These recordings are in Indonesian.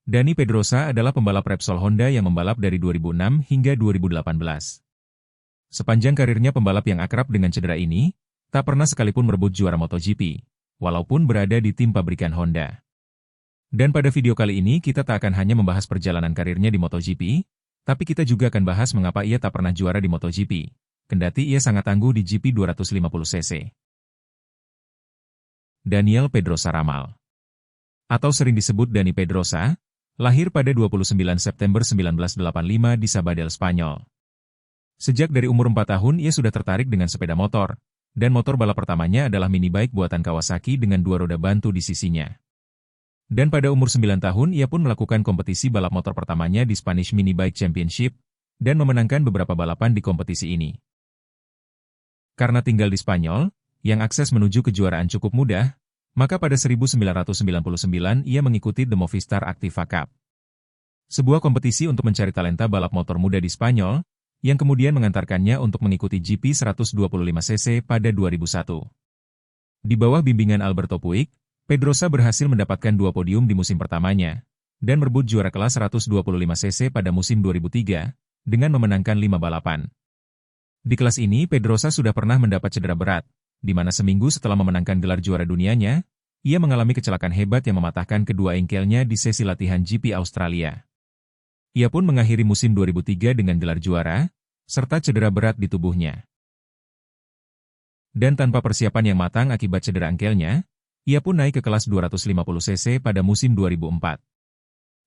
Dani Pedrosa adalah pembalap Repsol Honda yang membalap dari 2006 hingga 2018. Sepanjang karirnya pembalap yang akrab dengan cedera ini, tak pernah sekalipun merebut juara MotoGP, walaupun berada di tim pabrikan Honda. Dan pada video kali ini kita tak akan hanya membahas perjalanan karirnya di MotoGP, tapi kita juga akan bahas mengapa ia tak pernah juara di MotoGP, kendati ia sangat tangguh di GP 250cc. Daniel Pedrosa Ramal, atau sering disebut Dani Pedrosa, lahir pada 29 September 1985 di Sabadell, Spanyol. Sejak dari umur 4 tahun ia sudah tertarik dengan sepeda motor, dan motor balap pertamanya adalah mini bike buatan Kawasaki dengan 2 roda bantu di sisinya. Dan pada umur 9 tahun ia pun melakukan kompetisi balap motor pertamanya di Spanish Mini Bike Championship, dan memenangkan beberapa balapan di kompetisi ini. Karena tinggal di Spanyol, yang akses menuju kejuaraan cukup mudah, maka pada 1999 ia mengikuti The Movistar Activa Cup. Sebuah kompetisi untuk mencari talenta balap motor muda di Spanyol, yang kemudian mengantarkannya untuk mengikuti GP 125cc pada 2001. Di bawah bimbingan Alberto Puig, Pedrosa berhasil mendapatkan 2 podium di musim pertamanya, dan merebut juara kelas 125cc pada musim 2003, dengan memenangkan 5 balapan. Di kelas ini Pedrosa sudah pernah mendapat cedera berat, di mana seminggu setelah memenangkan gelar juara dunianya, ia mengalami kecelakaan hebat yang mematahkan kedua engkelnya di sesi latihan GP Australia. Ia pun mengakhiri musim 2003 dengan gelar juara, serta cedera berat di tubuhnya. Dan tanpa persiapan yang matang akibat cedera engkelnya, ia pun naik ke kelas 250cc pada musim 2004.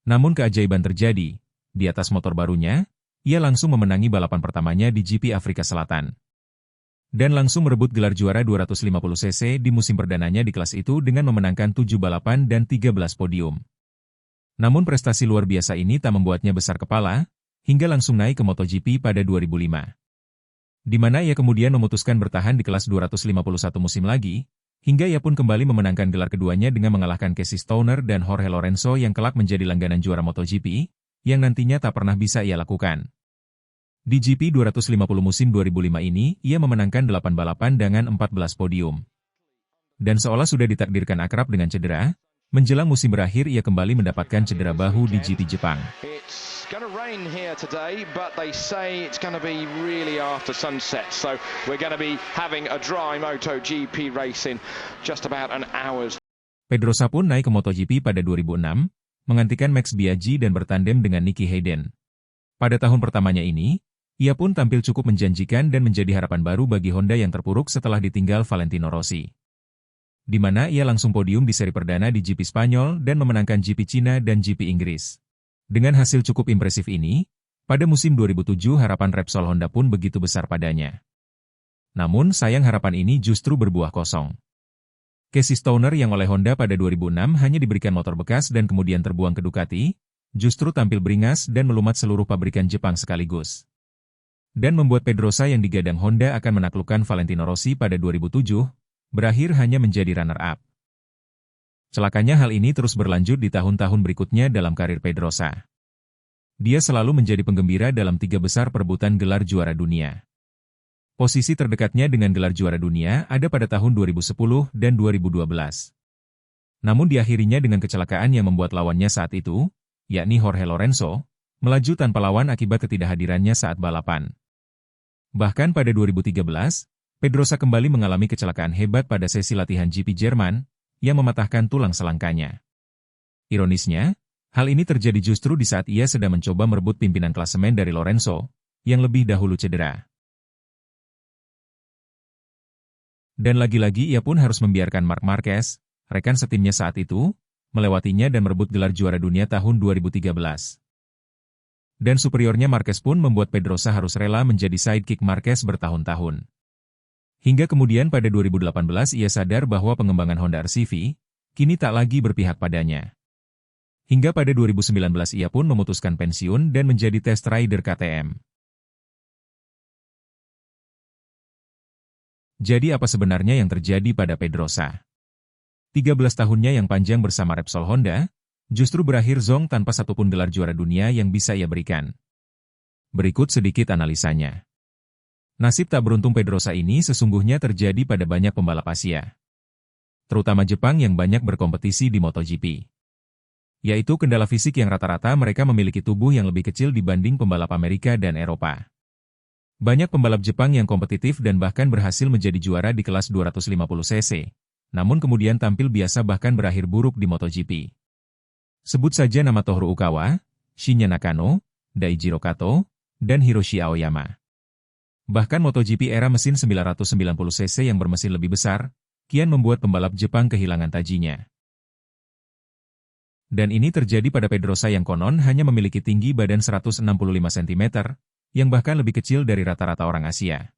Namun keajaiban terjadi, di atas motor barunya, ia langsung memenangi balapan pertamanya di GP Afrika Selatan. Dan langsung merebut gelar juara 250cc di musim perdananya di kelas itu dengan memenangkan 7 balapan dan 13 podium. Namun prestasi luar biasa ini tak membuatnya besar kepala, hingga langsung naik ke MotoGP pada 2005. Di mana ia kemudian memutuskan bertahan di kelas 251 musim lagi, hingga ia pun kembali memenangkan gelar keduanya dengan mengalahkan Casey Stoner dan Jorge Lorenzo yang kelak menjadi langganan juara MotoGP, yang nantinya tak pernah bisa ia lakukan. Di GP 250 musim 2005 ini, ia memenangkan 8 balapan dengan 14 podium. Dan seolah sudah ditakdirkan akrab dengan cedera, menjelang musim berakhir ia kembali mendapatkan cedera bahu di GP Jepang. Pedrosa pun naik ke MotoGP pada 2006, menggantikan Max Biaggi dan bertandem dengan Nicky Hayden. Pada tahun pertamanya ini, ia pun tampil cukup menjanjikan dan menjadi harapan baru bagi Honda yang terpuruk setelah ditinggal Valentino Rossi. Di mana ia langsung podium di seri perdana di GP Spanyol dan memenangkan GP Cina dan GP Inggris. Dengan hasil cukup impresif ini, pada musim 2007 harapan Repsol Honda pun begitu besar padanya. Namun sayang harapan ini justru berbuah kosong. Casey Stoner yang oleh Honda pada 2006 hanya diberikan motor bekas dan kemudian terbuang ke Ducati, justru tampil beringas dan melumat seluruh pabrikan Jepang sekaligus. Dan membuat Pedrosa yang digadang Honda akan menaklukkan Valentino Rossi pada 2007, berakhir hanya menjadi runner-up. Celakanya hal ini terus berlanjut di tahun-tahun berikutnya dalam karir Pedrosa. Dia selalu menjadi penggembira dalam 3 besar perebutan gelar juara dunia. Posisi terdekatnya dengan gelar juara dunia ada pada tahun 2010 dan 2012. Namun diakhirinya dengan kecelakaan yang membuat lawannya saat itu, yakni Jorge Lorenzo, melaju tanpa lawan akibat ketidakhadirannya saat balapan. Bahkan pada 2013, Pedrosa kembali mengalami kecelakaan hebat pada sesi latihan GP Jerman, yang mematahkan tulang selangkanya. Ironisnya, hal ini terjadi justru di saat ia sedang mencoba merebut pimpinan klasemen dari Lorenzo, yang lebih dahulu cedera. Dan lagi-lagi ia pun harus membiarkan Marc Marquez, rekan setimnya saat itu, melewatinya dan merebut gelar juara dunia tahun 2013. Dan superiornya Marquez pun membuat Pedrosa harus rela menjadi sidekick Marquez bertahun-tahun. Hingga kemudian pada 2018 ia sadar bahwa pengembangan Honda RCV kini tak lagi berpihak padanya. Hingga pada 2019 ia pun memutuskan pensiun dan menjadi test rider KTM. Jadi apa sebenarnya yang terjadi pada Pedrosa? 13 tahunnya yang panjang bersama Repsol Honda, justru berakhir zonk tanpa satupun gelar juara dunia yang bisa ia berikan. Berikut sedikit analisanya. Nasib tak beruntung Pedrosa ini sesungguhnya terjadi pada banyak pembalap Asia, terutama Jepang yang banyak berkompetisi di MotoGP. yaitu kendala fisik yang rata-rata mereka memiliki tubuh yang lebih kecil dibanding pembalap Amerika dan Eropa. Banyak pembalap Jepang yang kompetitif dan bahkan berhasil menjadi juara di kelas 250cc, namun kemudian tampil biasa bahkan berakhir buruk di MotoGP. Sebut saja nama Tohru Ukawa, Shinya Nakano, Daijiro Kato, dan Hiroshi Aoyama. Bahkan MotoGP era mesin 990cc yang bermesin lebih besar, kian membuat pembalap Jepang kehilangan tajinya. Dan ini terjadi pada Pedrosa yang konon hanya memiliki tinggi badan 165 cm, yang bahkan lebih kecil dari rata-rata orang Asia.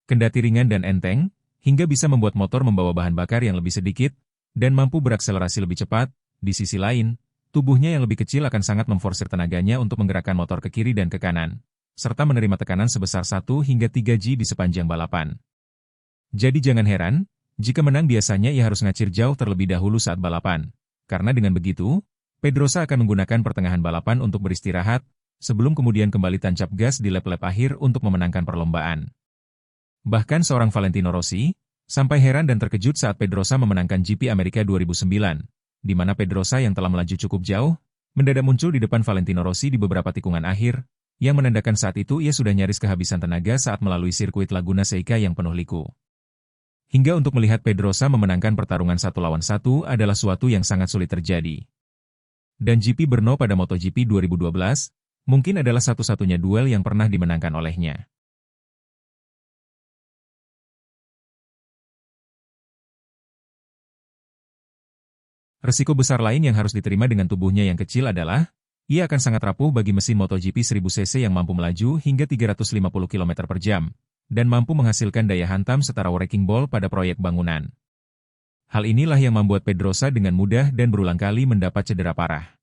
Kendati ringan dan enteng, hingga bisa membuat motor membawa bahan bakar yang lebih sedikit, dan mampu berakselerasi lebih cepat, di sisi lain, tubuhnya yang lebih kecil akan sangat memforsir tenaganya untuk menggerakkan motor ke kiri dan ke kanan, serta menerima tekanan sebesar 1 hingga 3 G di sepanjang balapan. Jadi jangan heran, jika menang biasanya ia harus ngacir jauh terlebih dahulu saat balapan, karena dengan begitu, Pedrosa akan menggunakan pertengahan balapan untuk beristirahat, sebelum kemudian kembali tancap gas di lap-lap akhir untuk memenangkan perlombaan. Bahkan seorang Valentino Rossi, sampai heran dan terkejut saat Pedrosa memenangkan GP Amerika 2009, di mana Pedrosa yang telah melaju cukup jauh, mendadak muncul di depan Valentino Rossi di beberapa tikungan akhir, yang menandakan saat itu ia sudah nyaris kehabisan tenaga saat melalui sirkuit Laguna Seca yang penuh liku. Hingga untuk melihat Pedrosa memenangkan pertarungan 1 lawan 1 adalah suatu yang sangat sulit terjadi. Dan GP Brno pada MotoGP 2012, mungkin adalah satu-satunya duel yang pernah dimenangkan olehnya. Resiko besar lain yang harus diterima dengan tubuhnya yang kecil adalah, ia akan sangat rapuh bagi mesin MotoGP 1000cc yang mampu melaju hingga 350 km per jam, dan mampu menghasilkan daya hantam setara wrecking ball pada proyek bangunan. Hal inilah yang membuat Pedrosa dengan mudah dan berulang kali mendapat cedera parah.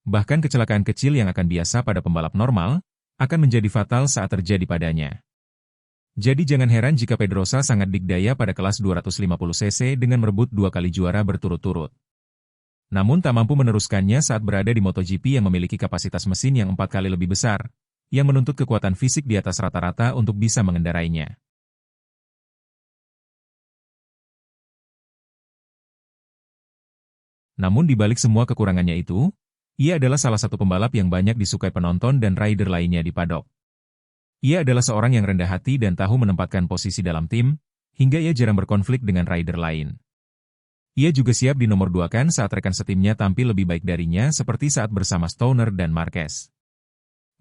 Bahkan kecelakaan kecil yang akan biasa pada pembalap normal, akan menjadi fatal saat terjadi padanya. Jadi jangan heran jika Pedrosa sangat dikdaya pada kelas 250cc dengan merebut 2 kali juara berturut-turut. Namun tak mampu meneruskannya saat berada di MotoGP yang memiliki kapasitas mesin yang 4 kali lebih besar, yang menuntut kekuatan fisik di atas rata-rata untuk bisa mengendarainya. Namun di balik semua kekurangannya itu, ia adalah salah satu pembalap yang banyak disukai penonton dan rider lainnya di paddock. Ia adalah seorang yang rendah hati dan tahu menempatkan posisi dalam tim, hingga ia jarang berkonflik dengan rider lain. Ia juga siap dinomorduakan saat rekan setimnya tampil lebih baik darinya seperti saat bersama Stoner dan Marquez.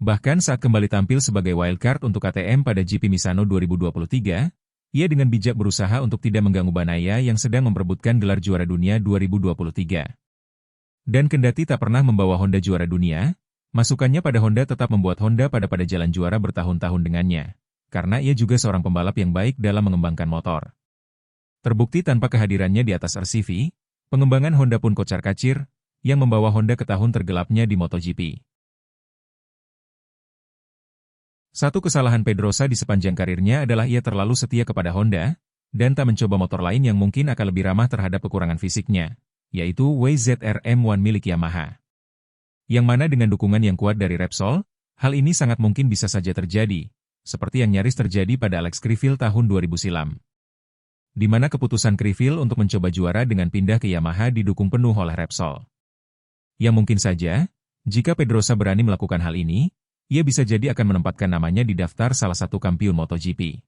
Bahkan saat kembali tampil sebagai wildcard untuk KTM pada GP Misano 2023, ia dengan bijak berusaha untuk tidak mengganggu Banaya yang sedang memperebutkan gelar juara dunia 2023. Dan kendati tak pernah membawa Honda juara dunia, masukannya pada Honda tetap membuat Honda pada jalan juara bertahun-tahun dengannya, karena ia juga seorang pembalap yang baik dalam mengembangkan motor. Terbukti tanpa kehadirannya di atas RCV, pengembangan Honda pun kocar-kacir, yang membawa Honda ke tahun tergelapnya di MotoGP. Satu kesalahan Pedrosa di sepanjang karirnya adalah ia terlalu setia kepada Honda, dan tak mencoba motor lain yang mungkin akan lebih ramah terhadap kekurangan fisiknya, yaitu WZR M1 milik Yamaha. Yang mana dengan dukungan yang kuat dari Repsol, hal ini sangat mungkin bisa saja terjadi, seperti yang nyaris terjadi pada Alex Criville tahun 2000 silam. Di mana keputusan Criville untuk mencoba juara dengan pindah ke Yamaha didukung penuh oleh Repsol. Yang mungkin saja, jika Pedrosa berani melakukan hal ini, ia bisa jadi akan menempatkan namanya di daftar salah satu kampiun MotoGP.